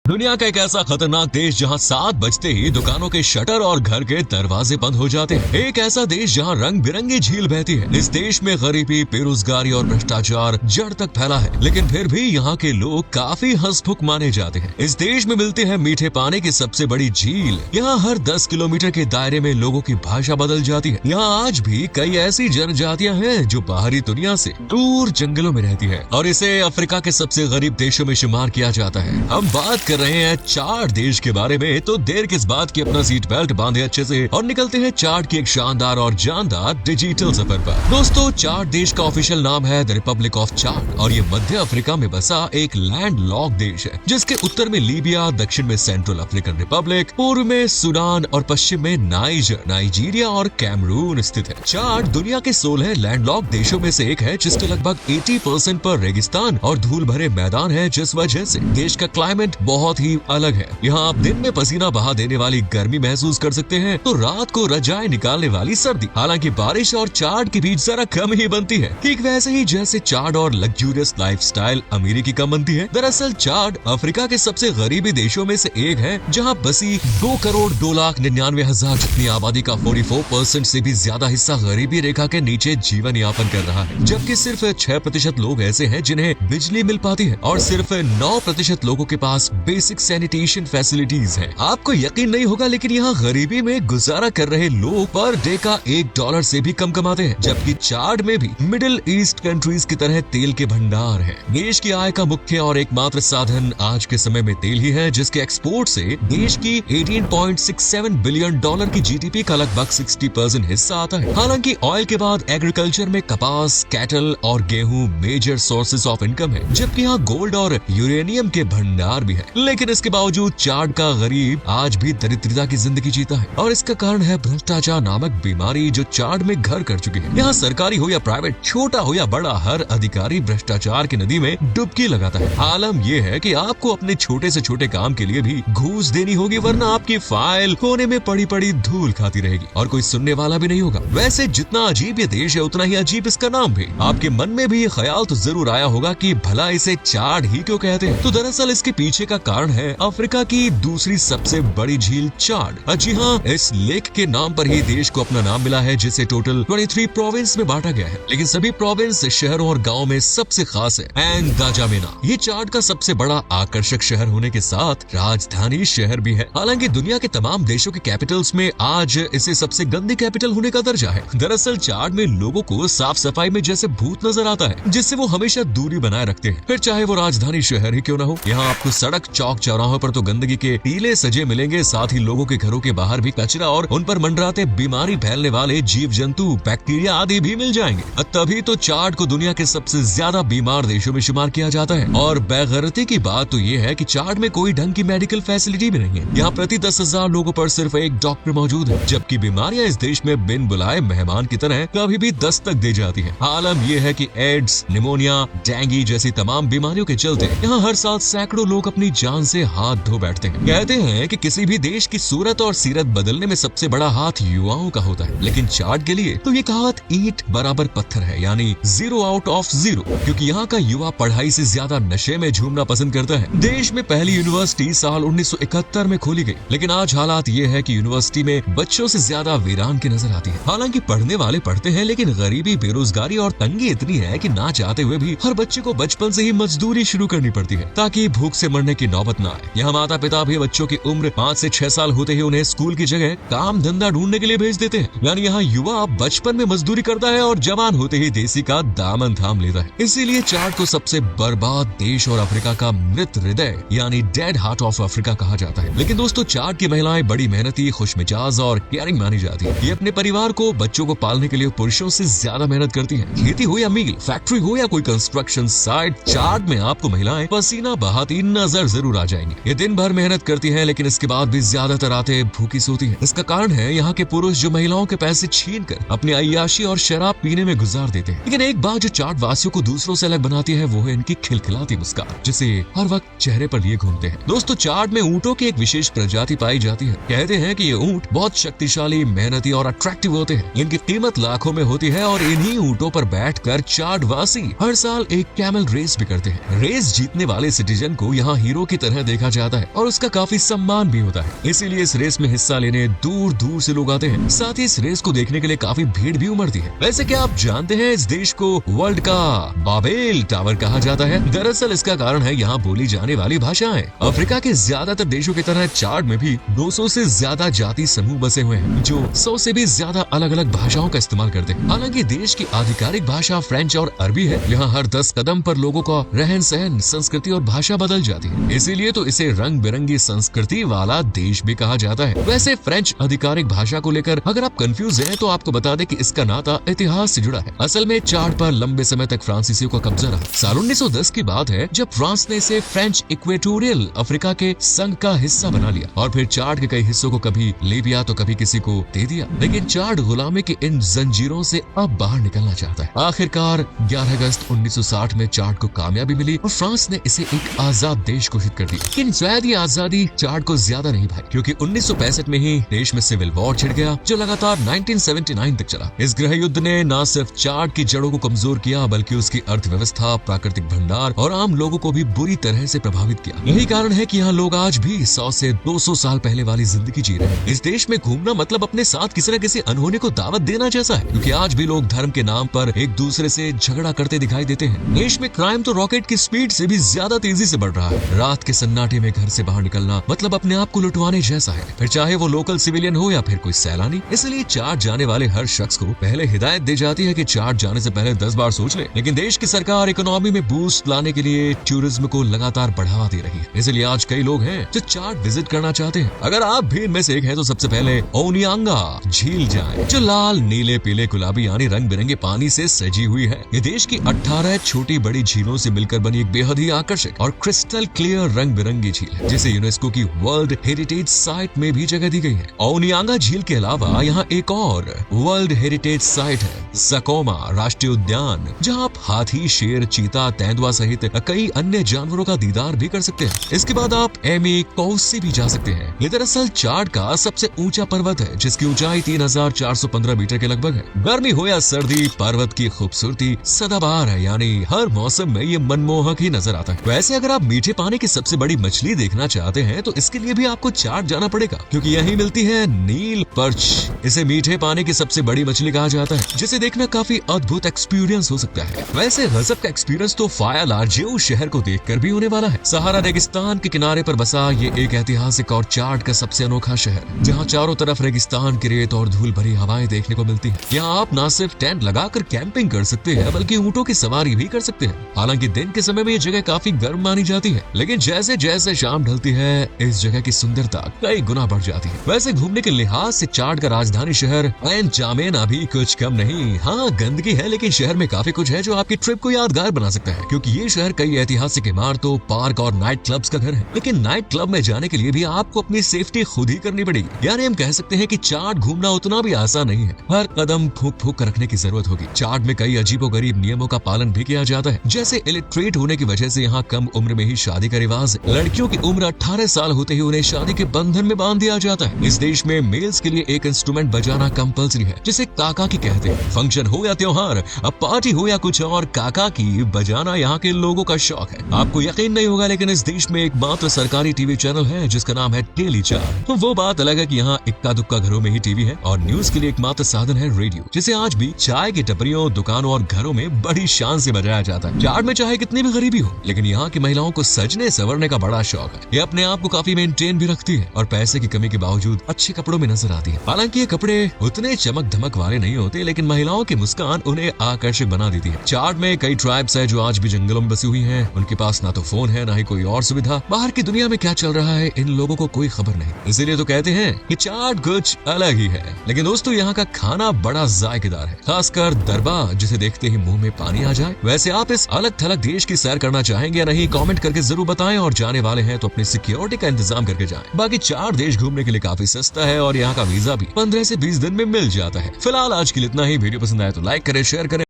दुनिया का एक ऐसा खतरनाक देश जहां 7 बजते ही दुकानों के शटर और घर के दरवाजे बंद हो जाते हैं। एक ऐसा देश जहां रंग बिरंगी झील बहती है। इस देश में गरीबी, बेरोजगारी और भ्रष्टाचार जड़ तक फैला है, लेकिन फिर भी यहाँ के लोग काफी हंसमुख माने जाते हैं। इस देश में मिलते हैं मीठे पानी की सबसे बड़ी झील। यहाँ हर 10 किलोमीटर के दायरे में लोगों की भाषा बदल जाती है। यहाँ आज भी कई ऐसी जनजातियाँ हैं जो बाहरी दुनिया से दूर जंगलों में रहती है और इसे अफ्रीका के सबसे गरीब देशों में शुमार किया जाता है। हम बात कर रहे हैं चाड देश के बारे में, तो देर किस बात की अपना सीट बेल्ट बांधे अच्छे से और निकलते हैं चाड की एक शानदार और जानदार डिजिटल सफर पर। दोस्तों, चाड देश का ऑफिशियल नाम है द रिपब्लिक ऑफ चाड और ये मध्य अफ्रीका में बसा एक लैंड लॉक देश है, जिसके उत्तर में लीबिया, दक्षिण में सेंट्रल अफ्रीकन रिपब्लिक, पूर्व में सूडान और पश्चिम में नाइजीरिया और कैमरून स्थित है। चाड दुनिया के 16 लैंडलॉक देशों में से एक है, जिसके लगभग 80% पर रेगिस्तान और धूल भरे मैदान है, जिस वजह से देश का क्लाइमेट बहुत ही अलग है। यहाँ आप दिन में पसीना बहा देने वाली गर्मी महसूस कर सकते हैं, तो रात को रजाई निकालने वाली सर्दी। हालांकि बारिश और चाड के बीच जरा कम ही बनती है, ठीक वैसे ही जैसे चाड और लग्जूरियस लाइफस्टाइल अमीरी की कम बनती है। दरअसल चाड अफ्रीका के सबसे गरीबी देशों में से एक है, जहाँ बसी 2,02,99,000 जितनी आबादी का 44% से भी ज्यादा हिस्सा गरीबी रेखा के नीचे जीवन यापन कर रहा है, जबकि सिर्फ 6% लोग ऐसे हैं जिन्हें बिजली मिल पाती है और सिर्फ 9% लोगों के पास बेसिक सैनिटेशन फैसिलिटीज हैं। आपको यकीन नहीं होगा, लेकिन यहाँ गरीबी में गुजारा कर रहे लोग पर डे का $1 से भी कम कमाते हैं, जबकि चाड में भी मिडिल ईस्ट कंट्रीज की तरह तेल के भंडार हैं। देश की आय का मुख्य और एकमात्र साधन आज के समय में तेल ही है, जिसके एक्सपोर्ट से देश की $18.67 बिलियन की जीडीपी का लगभग 60% हिस्सा आता है। हालांकि ऑयल के बाद एग्रीकल्चर में कपास, कैटल और गेहूं मेजर सोर्सेज ऑफ इनकम है, जबकि यहाँ गोल्ड और यूरेनियम के भंडार भी है। लेकिन इसके बावजूद चाड का गरीब आज भी दरिद्रता की जिंदगी जीता है और इसका कारण है भ्रष्टाचार नामक बीमारी जो चाड में घर कर चुकी है। यहाँ सरकारी हो या प्राइवेट, छोटा हो या बड़ा, हर अधिकारी भ्रष्टाचार की नदी में डुबकी लगाता है। आलम ये है कि आपको अपने छोटे से छोटे काम के लिए भी घूस देनी होगी, वरना आपकी फाइल कोने में पड़ी पड़ी धूल खाती रहेगी और कोई सुनने वाला भी नहीं होगा। वैसे जितना अजीब ये देश है, उतना ही अजीब इसका नाम भी। आपके मन में भी ये ख्याल तो जरूर आया होगा कि भला इसे चाड ही क्यों कहते हैं। तो दरअसल इसके पीछे का कारण है अफ्रीका की दूसरी सबसे बड़ी झील चाड। जी हाँ, इस लेक के नाम पर ही देश को अपना नाम मिला है, जिसे टोटल 23 प्रोविंस में बांटा गया है, लेकिन सभी प्रोविंस शहरों और गाँव में सबसे खास है एंगाजामेना। ये चाड का सबसे बड़ा आकर्षक शहर होने के साथ राजधानी शहर भी है। हालांकि दुनिया के तमाम देशों के कैपिटल्स में आज इसे सबसे गंदी कैपिटल होने का दर्जा है। दरअसल चाड में लोगों को साफ सफाई में जैसे भूत नजर आता है, जिससे वो हमेशा दूरी बनाए रखते हैं, फिर चाहे वो राजधानी शहर ही क्यों न हो। यहाँ आपको सड़क, चौक चौराहों पर तो गंदगी के टीले सजे मिलेंगे, साथ ही लोगों के घरों के बाहर भी कचरा और उन पर मंडराते बीमारी फैलने वाले जीव जंतु, बैक्टीरिया आदि भी मिल जाएंगे। तभी तो चाड को दुनिया के सबसे ज्यादा बीमार देशों में शुमार किया जाता है। और बेगैरती की बात तो ये है कि चाड में कोई ढंग की मेडिकल फैसिलिटी भी नहीं है। यहाँ प्रति 10,000 लोगों पर सिर्फ एक डॉक्टर मौजूद है, जबकि बीमारियां इस देश में बिन बुलाए मेहमान की तरह कभी भी दस्तक दे जाती है। आलम यह है कि एड्स, निमोनिया, डेंगू जैसी तमाम बीमारियों के चलते यहाँ हर साल सैकड़ों लोग अपनी जान से हाथ धो बैठते हैं। कहते हैं कि किसी भी देश की सूरत और सीरत बदलने में सबसे बड़ा हाथ युवाओं का होता है, लेकिन चाड के लिए तो ये कहावत ईंट बराबर पत्थर है, यानी 0 आउट ऑफ 0, क्योंकि यहाँ का युवा पढ़ाई से ज्यादा नशे में झूमना पसंद करता है। देश में पहली यूनिवर्सिटी साल 1971 में खोली गई, लेकिन आज हालात ये है कि यूनिवर्सिटी में बच्चों से ज्यादा वीरान की नजर आती है। हालांकि पढ़ने वाले पढ़ते हैं, लेकिन गरीबी, बेरोजगारी और तंगी इतनी है कि ना चाहते हुए भी हर बच्चे को बचपन से ही मजदूरी शुरू करनी पड़ती है, ताकि भूख से मरने की नौबत न आए। यहाँ माता पिता भी बच्चों की उम्र 5 से 6 साल होते ही उन्हें स्कूल की जगह काम धंधा ढूंढने के लिए भेज देते हैं। यानी यहाँ युवा बचपन में मजदूरी करता है और जवान होते ही देसी का दामन थाम लेता है। इसीलिए चाड को सबसे बर्बाद देश और अफ्रीका का मृत हृदय यानी डेड हार्ट ऑफ अफ्रीका कहा जाता है। लेकिन दोस्तों, चाड की महिलाएं बड़ी मेहनती, खुशमिजाज और केयरिंग मानी जाती है। ये अपने परिवार को, बच्चों को पालने के लिए पुरुषों से ज्यादा मेहनत करती है। खेती हो या मिल, फैक्ट्री हो या कोई कंस्ट्रक्शन साइट, चाड में आपको महिलाएं पसीना बहाती नजर जरूर आ जाएंगी। ये दिन भर मेहनत करती है, लेकिन इसके बाद भी ज्यादातर रातें भूखी सोती है। इसका कारण है यहाँ के पुरुष जो महिलाओं के पैसे छीन कर अपनी अय्याशी और शराब पीने में गुजार देते हैं। लेकिन एक बात जो चाड वासियों को दूसरों से अलग बनाती है, वो है इनकी खिलखिलाती मुस्कान, जिसे हर वक्त चेहरे पर लिए घूमते हैं। दोस्तों, चाड में ऊंटों की एक विशेष प्रजाति पाई जाती है। कहते हैं कि ये ऊंट बहुत शक्तिशाली, मेहनती और अट्रैक्टिव होते हैं। इनकी कीमत लाखों में होती है और इन्हीं ऊंटों पर बैठकर चाड वासी हर साल एक कैमल रेस भी करते हैं। रेस जीतने वाले सिटीजन को यहाँ हीरो के की तरह देखा जाता है और उसका काफी सम्मान भी होता है। इसीलिए इस रेस में हिस्सा लेने दूर दूर से लोग आते हैं। साथ ही इस रेस को देखने के लिए काफी भीड़ भी उमड़ती है। वैसे क्या आप जानते हैं इस देश को वर्ल्ड का बाबेल टावर कहा जाता है? दरअसल इसका कारण है यहाँ बोली जाने वाली भाषाएं। अफ्रीका के ज्यादातर देशों की तरह चाड में भी 200 से ज्यादा जाति समूह बसे हुए हैं जो 100 से भी ज्यादा अलग अलग भाषाओं का इस्तेमाल करते हैं। हालांकि देश की आधिकारिक भाषा फ्रेंच और अरबी है। यहाँ हर 10 कदम पर लोगों का रहन सहन, संस्कृति और भाषा बदल जाती है। इसीलिए तो इसे रंग बिरंगी संस्कृति वाला देश भी कहा जाता है। वैसे फ्रेंच आधिकारिक भाषा को लेकर अगर आप कंफ्यूज हैं तो आपको बता दें कि इसका नाता इतिहास से जुड़ा है। असल में चाड पर लंबे समय तक फ्रांसीसियों का कब्जा रहा। साल 1910 की बात है जब फ्रांस ने इसे फ्रेंच इक्वेटोरियल अफ्रीका के संघ का हिस्सा बना लिया और फिर चाड के कई हिस्सों को कभी लीबिया तो कभी किसी को दे दिया। लेकिन चाड गुलामी की इन जंजीरों से अब बाहर निकलना चाहता है। आखिरकार 11 अगस्त 1960 में चाड को कामयाबी मिली और फ्रांस ने इसे एक आजाद देश घोषित कर दिया। लेकिन शायद ये आजादी चाड को ज्यादा नहीं भाई, क्योंकि 1965 में ही देश में सिविल वॉर छिड़ गया जो लगातार 1979 तक चला। इस गृह युद्ध ने न सिर्फ चाड की जड़ों को कमजोर किया बल्कि उसकी अर्थव्यवस्था, प्राकृतिक भंडार और आम लोगों को भी बुरी तरह से प्रभावित किया। यही कारण है कि यहाँ लोग आज भी 100 से 200 साल पहले वाली जिंदगी जी रहे हैं। इस देश में घूमना मतलब अपने साथ किसी न किसी अनहोनी को दावत देना जैसा है, क्योंकि आज भी लोग धर्म के नाम पर एक दूसरे से झगड़ा करते दिखाई देते हैं। देश में क्राइम तो रॉकेट की स्पीड से भी ज्यादा तेजी से बढ़ रहा है। रात के सन्नाटे में घर से बाहर निकलना मतलब अपने आप को लुटवाने जैसा है, फिर चाहे वो लोकल सिविलियन हो या फिर कोई सैलानी। इसलिए चाड जाने वाले हर शख्स को पहले हिदायत दी जाती है कि चाड जाने से पहले 10 बार सोच ले। लेकिन देश की सरकार इकोनॉमी में बूस्ट लाने के लिए टूरिज्म को लगातार बढ़ावा दे रही है। इसलिए आज कई लोग हैं जो चाड विजिट करना चाहते हैं। अगर आप भी इनमें से एक हैं तो सबसे पहले ओनियांगा झील जाएं, जो लाल, नीले, पीले, गुलाबी यानी रंग बिरंगे पानी से सजी हुई है। ये देश की 18 छोटी बड़ी झीलों से मिलकर बनी एक बेहद ही आकर्षक और क्रिस्टल क्लियर रंग बिरंगी झील है, जिसे यूनेस्को की वर्ल्ड हेरिटेज साइट में भी जगह दी गई है। ओनियांगा झील के अलावा यहाँ एक और वर्ल्ड हेरिटेज साइट है, सकोमा राष्ट्रीय उद्यान, जहाँ आप हाथी, शेर, चीता, तेंदुआ सहित कई अन्य जानवरों का दीदार भी कर सकते हैं। इसके बाद आप एमी कौसी भी जा सकते हैं। ये दरअसल चाड का सबसे ऊंचा पर्वत है, जिसकी ऊंचाई 3415 मीटर के लगभग है। गर्मी हो या सर्दी, पर्वत की खूबसूरती सदाबहार है, यानी हर मौसम में ये मनमोहक ही नजर आता है। वैसे अगर आप मीठे पानी की सबसे बड़ी मछली देखना चाहते हैं तो इसके लिए भी आपको चाड जाना पड़ेगा, क्योंकि यहीं मिलती है नील पर्च। इसे मीठे पानी की सबसे बड़ी मछली कहा जाता है, जिसे देखना काफी अद्भुत एक्सपीरियंस हो सकता है। वैसे गजब का एक्सपीरियंस तो फायालार्जियो शहर को देखकर भी होने वाला है। सहारा रेगिस्तान के किनारे पर बसा ये एक ऐतिहासिक और चाड का सबसे अनोखा शहर, जहाँ चारों तरफ रेगिस्तान की रेत और धूल भरी हवाएं देखने को मिलती है। यहाँ आप न सिर्फ टेंट लगाकर कैंपिंग कर सकते हैं बल्कि ऊंटों की सवारी भी कर सकते हैं। हालांकि दिन के समय में ये जगह काफी गर्म मानी जाती है, लेकिन जैसे जैसे शाम ढलती है इस जगह की सुंदरता कई गुना बढ़ जाती है। वैसे घूमने के लिहाज से चाड का राजधानी शहर एनजामेना भी कुछ कम नहीं। हाँ, गंदगी है लेकिन शहर में काफी कुछ है जो आपकी ट्रिप को यादगार बना सकता है, क्योंकि ये शहर कई ऐतिहासिक इमारतों, पार्क और नाइट क्लब्स का घर है। लेकिन नाइट क्लब में जाने के लिए भी आपको अपनी सेफ्टी खुद ही करनी पड़ेगी। यानी हम कह सकते हैं कि चाड घूमना उतना भी आसान नहीं है। हर कदम फूंक फूंक कर रखने की जरूरत होगी। चाड में कई अजीबोगरीब नियमों का पालन भी किया जाता है, जैसे इलिटरेट होने की वजह से यहाँ कम उम्र में ही शादी का रिवाज है। लड़कियों की उम्र 18 साल होते ही उन्हें शादी के बंधन में बांध दिया जाता है। इस देश में मेल्स के लिए एक इंस्ट्रूमेंट बजाना कंपल्सरी है, जिसे काका की कहते हैं। फंक्शन हो या त्योहार, अब पार्टी हो या कुछ और, काका की बजाना यहाँ के लोगों का शौक है। आपको यकीन नहीं होगा लेकिन इस देश में एकमात्र सरकारी टीवी चैनल है जिसका नाम है डेली चाड। तो वो बात अलग है कि यहाँ इक्का दुक्का घरों में ही टीवी है और न्यूज के लिए एकमात्र साधन है रेडियो, जिसे आज भी चाय की टपरियों, दुकानों और घरों में बड़ी शान से बजाया जाता है। चाड में चाहे कितनी भी गरीबी हो, लेकिन यहाँ की महिलाओं को सजने संवरने का बड़ा शौक है। ये अपने आप को काफी मेंटेन भी रखती है और पैसे की कमी के बावजूद अच्छे कपड़ों में नजर आती है। हालांकि ये कपड़े उतने चमक धमक वाले नहीं होते, लेकिन महिलाओं की मुस्कान उन्हें आकर्षक बना देती है। चाड में कई ट्राइब्स है जो आज भी जंगलों में बसी हुई है। उनके पास ना तो फोन है, ना ही कोई और सुविधा। बाहर की दुनिया में क्या चल रहा है इन लोगों को कोई खबर नहीं। इसीलिए तो कहते हैं कि चाड कुछ अलग ही है। लेकिन दोस्तों, यहाँ का खाना बड़ा जायकेदार है, खासकर दरबा, जिसे देखते ही मुंह में पानी आ जाए। वैसे आप इस अलग थलग देश की सैर करना चाहेंगे या नहीं, कमेंट करके जरूर बताएं। और जाने वाले हैं तो अपनी सिक्योरिटी का इंतजाम करके जाएं। बाकी चाड देश घूमने के लिए काफी सस्ता है और यहाँ का वीजा भी 15 से 20 दिन में मिल जाता है। फिलहाल आज के लिए इतना ही। वीडियो पसंद आए तो लाइक करें, शेयर करें।